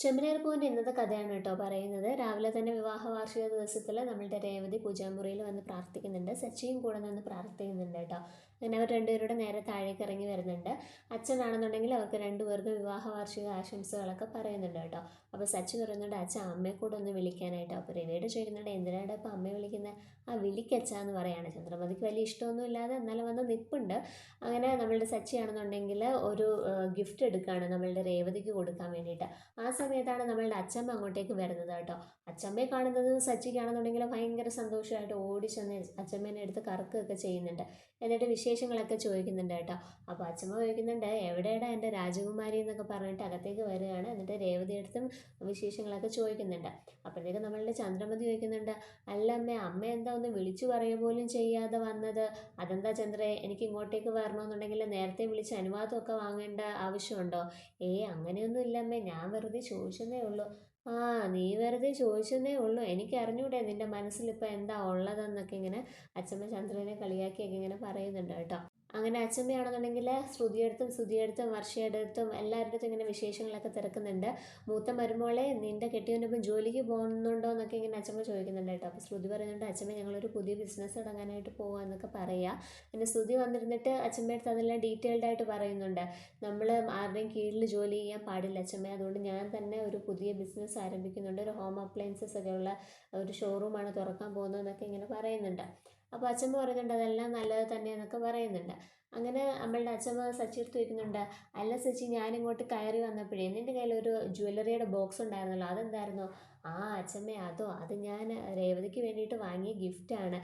ചെമ്മനീർപ്പൂവിൻ്റെ ഇന്നത്തെ കഥയാണ് കേട്ടോ പറയുന്നത്. രാവിലെ തന്നെ വിവാഹ വാർഷിക ദിവസത്തിൽ നമ്മളുടെ രേവതി പൂജാമുറിയിൽ വന്ന് പ്രാർത്ഥിക്കുന്നുണ്ട്. സച്ചിയും കൂടെ നിന്ന് പ്രാർത്ഥിക്കുന്നുണ്ട് കേട്ടോ. അങ്ങനെ അവർ രണ്ടുപേരുടെ നേരെ താഴേക്ക് ഇറങ്ങി വരുന്നുണ്ട്. അച്ഛനാണെന്നുണ്ടെങ്കിൽ അവർക്ക് രണ്ടുപേർക്കും വിവാഹ വാർഷിക ആശംസകളൊക്കെ പറയുന്നുണ്ട് കേട്ടോ. അപ്പോൾ സച്ചി പറയുന്നുണ്ട് അച്ഛൻ അമ്മയെ കൂടെ ഒന്ന് വിളിക്കാനായിട്ടോ. അപ്പോൾ രവിയോട് ചോദിക്കുന്നുണ്ട് എന്തിനാണ് ഇപ്പോൾ അമ്മയെ വിളിക്കുന്നത്? ആ വിളിക്കച്ഛ എന്ന് പറയാണ്. ചന്ദ്രമതിക്ക് വലിയ ഇഷ്ടമൊന്നും ഇല്ലാതെ എന്നാലും വന്ന് നിൽപ്പുണ്ട്. അങ്ങനെ നമ്മളുടെ സച്ചിയാണെന്നുണ്ടെങ്കിൽ ഒരു ഗിഫ്റ്റ് എടുക്കുകയാണ് നമ്മളുടെ രേവതിക്ക് കൊടുക്കാൻ വേണ്ടിയിട്ട്. ആ സമയത്താണ് നമ്മളുടെ അച്ചമ്മ അങ്ങോട്ടേക്ക് വരുന്നത് കേട്ടോ. അച്ചമ്മയെ കാണുന്നത് സച്ചിക്കാണെന്നുണ്ടെങ്കിൽ ഭയങ്കര സന്തോഷമായിട്ട് ഓടി ചെന്ന് അച്ചമ്മേനെ എടുത്ത് കറക്കുകയൊക്കെ ചെയ്യുന്നുണ്ട്. എന്നിട്ട് വിശേഷങ്ങളൊക്കെ ചോദിക്കുന്നുണ്ട് കേട്ടോ. അപ്പോൾ അച്ചമ്മ ചോദിക്കുന്നുണ്ട് എവിടെയാടാ എൻ്റെ രാജകുമാരി എന്നൊക്കെ പറഞ്ഞിട്ട് അകത്തേക്ക് വരികയാണ്. എന്നിട്ട് രേവതിയെടുത്തും വിശേഷങ്ങളൊക്കെ ചോദിക്കുന്നുണ്ട്. അപ്പോഴത്തേക്ക് നമ്മളുടെ ചന്ദ്രമതി ചോദിക്കുന്നുണ്ട് അല്ല അമ്മ എന്താ ഒന്ന് വിളിച്ചു പറയുക പോലും ചെയ്യാതെ വന്നത്? അതെന്താ ചന്ദ്രേ, എനിക്ക് ഇങ്ങോട്ടേക്ക് വരണമെന്നുണ്ടെങ്കിൽ നേരത്തെ വിളിച്ച് അനുവാദമൊക്കെ വാങ്ങേണ്ട ആവശ്യമുണ്ടോ? അങ്ങനെയൊന്നും ഇല്ല ഞാൻ വെറുതെ ചോദിച്ചെന്നേ ഉള്ളൂ. ആ, നീ വെറുതെ ചോദിച്ചെന്നേ ഉള്ളൂ, എനിക്ക് അറിഞ്ഞൂടെ നിന്റെ മനസ്സിലിപ്പോൾ എന്താ ഉള്ളതെന്നൊക്കെ ഇങ്ങനെ അച്ഛമ്മ ചന്ദ്രനെ കളിയാക്കിയൊക്കെ ഇങ്ങനെ പറയുന്നുണ്ട് കേട്ടോ. അങ്ങനെ അച്ഛമ്മയാണെന്നുണ്ടെങ്കിൽ ശ്രുതിയെടുത്തും വർഷയുടെ അടുത്തും എല്ലാവരുടെ അടുത്തും ഇങ്ങനെ വിശേഷങ്ങളൊക്കെ തിരക്കുന്നുണ്ട്. മൂത്ത മരുമോളെ നിന്റെ കെട്ടിയവനൊപ്പം ജോലിക്ക് പോകുന്നുണ്ടോ എന്നൊക്കെ ഇങ്ങനെ അച്ഛമ്മ ചോദിക്കുന്നുണ്ട് കേട്ടോ. അപ്പോൾ ശ്രുതി പറയുന്നുണ്ട് അച്ഛമ്മ ഞങ്ങളൊരു പുതിയ ബിസിനസ് തുടങ്ങാനായിട്ട് പോകുക എന്നൊക്കെ പറയുക. പിന്നെ ശ്രുതി വന്നിരുന്നിട്ട് അച്ഛമ്മയുടെ അടുത്ത് അതെല്ലാം ഡീറ്റെയിൽഡ് ആയിട്ട് പറയുന്നുണ്ട്. നമ്മൾ ആരുടെയും കീഴിൽ ജോലി ചെയ്യാൻ പാടില്ല അച്ഛമ്മ, അതുകൊണ്ട് ഞാൻ തന്നെ ഒരു പുതിയ ബിസിനസ് ആരംഭിക്കുന്നുണ്ട്. ഒരു ഹോം അപ്ലയൻസസ് ഒക്കെ ഉള്ള ഒരു ഷോറൂമാണ് തുറക്കാൻ പോകുന്നതെന്നൊക്കെ ഇങ്ങനെ പറയുന്നുണ്ട്. അപ്പോൾ അച്ഛമ്മ പറയുന്നുണ്ട് അതെല്ലാം നല്ലത് തന്നെ എന്നൊക്കെ പറയുന്നുണ്ട്. അങ്ങനെ നമ്മളുടെ അച്ഛമ്മ സച്ചി എടുത്ത് വയ്ക്കുന്നുണ്ട് അല്ല സച്ചി, ഞാനിങ്ങോട്ട് കയറി വന്നപ്പോഴേ നിൻ്റെ കയ്യിലൊരു ജ്വല്ലറിയുടെ ബോക്സ് ഉണ്ടായിരുന്നല്ലോ, അതെന്തായിരുന്നോ? ആ അച്ഛമ്മ അതോ, അത് ഞാൻ രേവതിക്ക് വേണ്ടിയിട്ട് വാങ്ങിയ ഗിഫ്റ്റാണ്.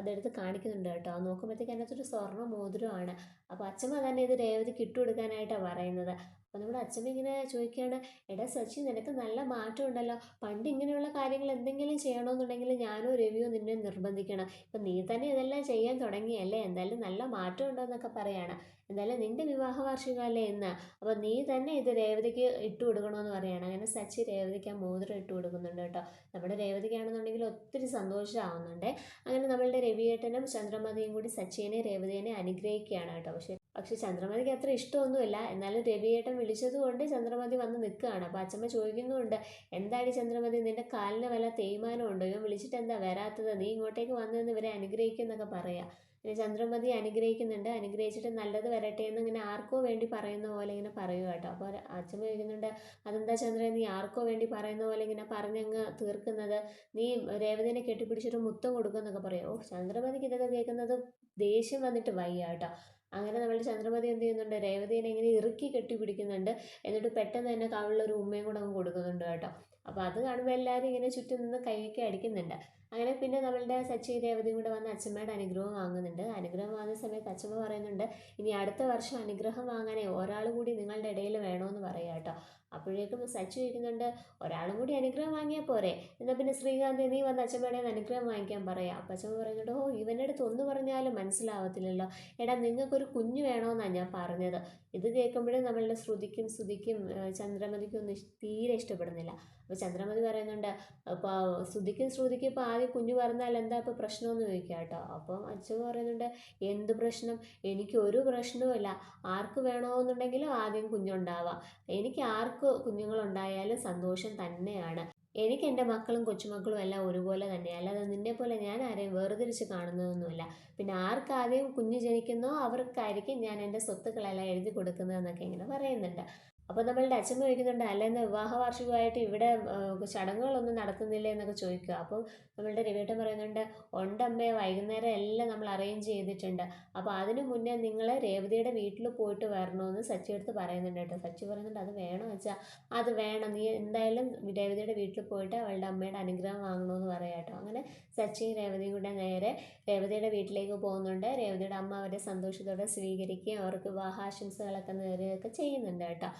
അതെടുത്ത് കാണിക്കുന്നുണ്ട് കേട്ടോ. നോക്കുമ്പോഴത്തേക്ക് അതിനകത്തൊരു സ്വർണ്ണ മോതിരമാണ്. അപ്പോൾ അച്ഛമ്മ തന്നെ ഇത് രേവതിക്ക് ഇട്ട് കൊടുക്കാനായിട്ടാണ് പറയുന്നത്. അപ്പോൾ നമ്മുടെ അച്ഛമ്മ ഇങ്ങനെ ചോദിക്കുകയാണ് എടാ സച്ചി, നിനക്ക് നല്ല മാറ്റം ഉണ്ടല്ലോ. പണ്ട് ഇങ്ങനെയുള്ള കാര്യങ്ങൾ എന്തെങ്കിലും ചെയ്യണമെന്നുണ്ടെങ്കിൽ ഞാനോ രവിയോ നിന്നെ നിർബന്ധിക്കണം. ഇപ്പം നീ തന്നെ ഇതെല്ലാം ചെയ്യാൻ തുടങ്ങിയല്ലേ, എന്തായാലും നല്ല മാറ്റം ഉണ്ടോ എന്നൊക്കെ പറയാണ്. എന്തായാലും നിന്റെ വിവാഹ വാർഷികമല്ലേ ഇന്ന്, അപ്പോൾ നീ തന്നെ ഇത് രേവതിക്ക് ഇട്ട് കൊടുക്കണമെന്ന് പറയാണ്. അങ്ങനെ സച്ചി രേവതിക്ക് ആ മോതിരം ഇട്ട് കൊടുക്കുന്നുണ്ട് കേട്ടോ. നമ്മുടെ രേവതിക്കാണെന്നുണ്ടെങ്കിൽ ഒത്തിരി സന്തോഷമാവുന്നുണ്ട്. അങ്ങനെ നമ്മളുടെ രവിയേട്ടനും ചന്ദ്രമതിയും കൂടി സച്ചിനെ രേവതിയെ അനുഗ്രഹിക്കുകയാണ് കേട്ടോ. പക്ഷെ ചന്ദ്രമതിക്ക് അത്ര ഇഷ്ടമൊന്നുമില്ല. എന്നാലും രവിയേട്ടൻ വിളിച്ചതുകൊണ്ട് ചന്ദ്രമതി വന്ന് നിൽക്കുകയാണ്. അപ്പോൾ അച്ഛമ്മ ചോദിക്കുന്നുമുണ്ട് എന്താടി ചന്ദ്രമതി, നിന്റെ കാലിന് വല്ല തേയ്മാനം ഉണ്ടോ? ഇവൻ വിളിച്ചിട്ട് എന്താ വരാത്തത്? നീ ഇങ്ങോട്ടേക്ക് വന്നതെന്ന് ഇവരെ അനുഗ്രഹിക്കുന്നൊക്കെ പറയാം. പിന്നെ ചന്ദ്രമതി അനുഗ്രഹിക്കുന്നുണ്ട്. അനുഗ്രഹിച്ചിട്ട് നല്ലത് വരട്ടെ എന്ന് ഇങ്ങനെ ആർക്കോ വേണ്ടി പറയുന്ന പോലെ ഇങ്ങനെ പറയുക കേട്ടോ. അപ്പോൾ അച്ഛമ്മ ചോദിക്കുന്നുണ്ട് അതെന്താ ചന്ദ്ര, നീ ആർക്കോ വേണ്ടി പറയുന്ന പോലെ ഇങ്ങനെ പറഞ്ഞങ്ങ് തീർക്കുന്നത്? നീ രേവതിനെ കെട്ടിപ്പിടിച്ചിട്ട് മുത്തം കൊടുക്കുമെന്നൊക്കെ പറയും. ചന്ദ്രമതിക്ക് ഇതൊക്കെ കേൾക്കുന്നത് ദേഷ്യം വന്നിട്ട് വയ്യ കേട്ടോ. അങ്ങനെ നമ്മളുടെ ചന്ദ്രമതി എന്ത് ചെയ്യുന്നുണ്ട്, രേവതിനെ ഇങ്ങനെ ഇറുക്കി കെട്ടിപ്പിടിക്കുന്നുണ്ട്. എന്നിട്ട് പെട്ടെന്ന് തന്നെ കവിളിലൊരു ഉമ്മയും കൂടെ അങ്ങ് കൊടുക്കുന്നുണ്ട് കേട്ടോ. അപ്പോൾ അത് കാണുമ്പോൾ എല്ലാവരും ഇങ്ങനെ ചുറ്റും നിന്ന് കൈയൊക്കെ അടിക്കുന്നുണ്ട്. അങ്ങനെ പിന്നെ നമ്മളുടെ സച്ചി രേവതിയും കൂടെ വന്ന് അച്ഛമ്മയുടെ അനുഗ്രഹം വാങ്ങുന്നുണ്ട്. അനുഗ്രഹം വാങ്ങുന്ന സമയത്ത് അച്ഛമ്മ പറയുന്നുണ്ട് ഇനി അടുത്ത വർഷം അനുഗ്രഹം വാങ്ങാനേ ഒരാൾ കൂടി നിങ്ങളുടെ ഇടയിൽ വേണമെന്ന് പറയാം കേട്ടോ. അപ്പോഴേക്കും സച്ചി ചോദിക്കുന്നുണ്ട് ഒരാളും കൂടി അനുഗ്രഹം വാങ്ങിയാൽ പോരെ, എന്നാൽ പിന്നെ ശ്രീകാന്ത് നീ വന്ന് അച്ഛമ്മയുടെ അനുഗ്രഹം വാങ്ങിക്കാൻ പറയാം. അപ്പം അച്ഛമ്മ പറയുന്നുണ്ട് ഇവൻ്റെ അടുത്ത് ഒന്ന് പറഞ്ഞാലും മനസ്സിലാവത്തില്ലല്ലോ. എടാ നിങ്ങൾക്കൊരു കുഞ്ഞ് വേണമെന്നാണ് ഞാൻ പറഞ്ഞത്. ഇത് കേൾക്കുമ്പോഴും നമ്മളുടെ ശ്രുതിക്കും ചന്ദ്രമതിക്കും ഒന്നും തീരെ ഇഷ്ടപ്പെടുന്നില്ല. അപ്പോൾ ചന്ദ്രമതി പറയുന്നുണ്ട് അപ്പോൾ ശ്രുതിക്കും ഇപ്പോൾ ആദ്യം കുഞ്ഞ് പറഞ്ഞാൽ എന്താ ഇപ്പോൾ പ്രശ്നമെന്ന് ചോദിക്കുക കേട്ടോ. അപ്പം അച്ഛൻ പറയുന്നുണ്ട് എന്ത് പ്രശ്നം? എനിക്ക് ഒരു പ്രശ്നവുമില്ല. ആർക്ക് വേണമെന്നുണ്ടെങ്കിലും ആദ്യം കുഞ്ഞുണ്ടാവാം. എനിക്ക് ആർക്ക് കുഞ്ഞുങ്ങളുണ്ടായാലും സന്തോഷം തന്നെയാണ്. എനിക്ക് എൻ്റെ മക്കളും കൊച്ചുമക്കളും എല്ലാം ഒരുപോലെ തന്നെ, അല്ലാതെ നിന്നെ പോലെ ഞാൻ ആരെയും വേർതിരിച്ച് കാണുന്നതൊന്നുമില്ല. പിന്നെ ആർക്കാദ്യം കുഞ്ഞ് ജനിക്കുന്നോ അവർക്കായിരിക്കും ഞാൻ എൻ്റെ സ്വത്തുക്കളെല്ലാം എഴുതി കൊടുക്കുന്നതെന്നൊക്കെ ഇങ്ങനെ പറയുന്നുണ്ട്. അപ്പോൾ നമ്മളുടെ അച്ഛൻ ചോദിക്കുന്നുണ്ട് അല്ല ഇന്ന് വിവാഹ വാർഷികമായിട്ട് ഇവിടെ ചടങ്ങുകളൊന്നും നടത്തുന്നില്ലേ എന്നൊക്കെ ചോദിക്കുക. അപ്പം നമ്മളുടെ രവിയേട്ടൻ പറയുന്നുണ്ട് ഉണ്ടമ്മേ, വൈകുന്നേരം എല്ലാം നമ്മൾ അറേഞ്ച് ചെയ്തിട്ടുണ്ട്. അപ്പോൾ അതിന് മുന്നേ നിങ്ങൾ രേവതിയുടെ വീട്ടിൽ പോയിട്ട് വരണമെന്ന് സച്ചി അടുത്ത് പറയുന്നുണ്ട് കേട്ടോ. സച്ചി പറയുന്നുണ്ട് അത് വേണോ വെച്ചാൽ അത് വേണം, നീ എന്തായാലും രേവതിയുടെ വീട്ടിൽ പോയിട്ട് അവളുടെ അമ്മയുടെ അനുഗ്രഹം വാങ്ങണമെന്ന് പറയാം കേട്ടോ. അങ്ങനെ സച്ചിയും രേവതിയും കൂടെ നേരെ രേവതിയുടെ വീട്ടിലേക്ക് പോകുന്നുണ്ട്. രേവതിയുടെ അമ്മ അവരെ സന്തോഷത്തോടെ സ്വീകരിക്കുകയും അവർക്ക് വിവാഹാശംസകളൊക്കെ നേരുകയൊക്കെ ചെയ്യുന്നുണ്ട് കേട്ടോ.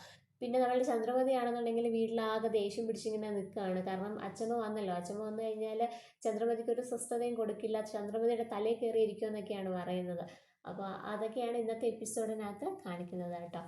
പിന്നെ നമ്മളുടെ ചന്ദ്രമതി ആണെന്നുണ്ടെങ്കിൽ വീട്ടിലാകെ ദേഷ്യം പിടിച്ചിങ്ങനെ നിൽക്കുകയാണ്. കാരണം അച്ഛമ്മ വന്നല്ലോ. അച്ഛമ്മ വന്നു കഴിഞ്ഞാൽ ചന്ദ്രമതിക്ക് ഒരു സ്വസ്ഥതയും കൊടുക്കില്ല, ചന്ദ്രമതിയുടെ തലയിൽ കയറി ഇരിക്കുമെന്നൊക്കെയാണ് പറയുന്നത്. അപ്പോൾ അതൊക്കെയാണ് ഇന്നത്തെ എപ്പിസോഡിനകത്ത് കാണിക്കുന്നത് കേട്ടോ.